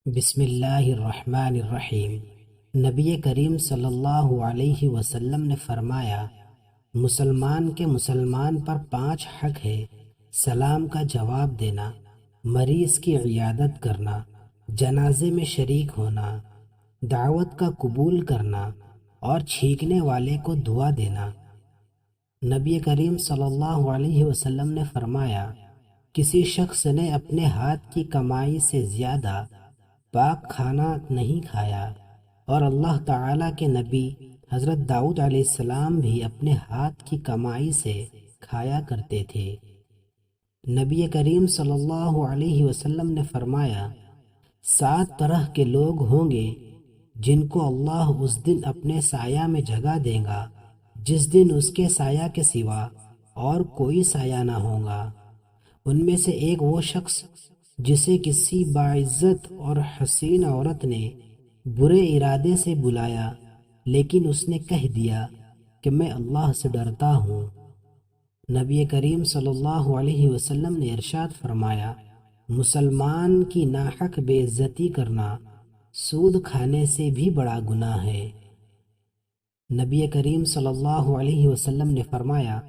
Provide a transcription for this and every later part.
بسم اللہ الرحمن الرحیم۔ نبی کریم صلی اللہ علیہ وسلم نے فرمایا، مسلمان کے مسلمان پر 5 حق ہے: سلام کا جواب دینا، مریض کی عیادت کرنا، جنازے میں شریک ہونا، دعوت کا قبول کرنا اور چھینکنے والے کو دعا دینا۔ نبی کریم صلی اللہ علیہ وسلم نے فرمایا، کسی شخص نے اپنے ہاتھ کی کمائی سے زیادہ پاک کھانا نہیں کھایا، اور اللہ تعالیٰ کے نبی حضرت داؤد علیہ السلام بھی اپنے ہاتھ کی کمائی سے کھایا کرتے تھے۔ نبی کریم صلی اللہ علیہ وسلم نے فرمایا، 7 طرح کے لوگ ہوں گے جن کو اللہ اس دن اپنے سایہ میں جگہ دے گا جس دن اس کے سایہ کے سوا اور کوئی سایہ نہ ہوگا۔ ان میں سے ایک وہ شخص جسے کسی باعزت اور حسین عورت نے برے ارادے سے بلایا، لیکن اس نے کہہ دیا کہ میں اللہ سے ڈرتا ہوں۔ نبی کریم صلی اللہ علیہ وسلم نے ارشاد فرمایا، مسلمان کی ناحق بے عزتی کرنا سود کھانے سے بھی بڑا گناہ ہے۔ نبی کریم صلی اللہ علیہ وسلم نے فرمایا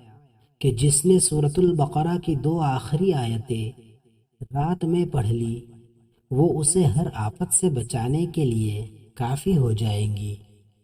کہ جس نے سورۃ البقرہ کی 2 آخری آیتیں رات میں پڑھ لی، وہ اسے ہر آفت سے بچانے کے لیے کافی ہو جائیں گی۔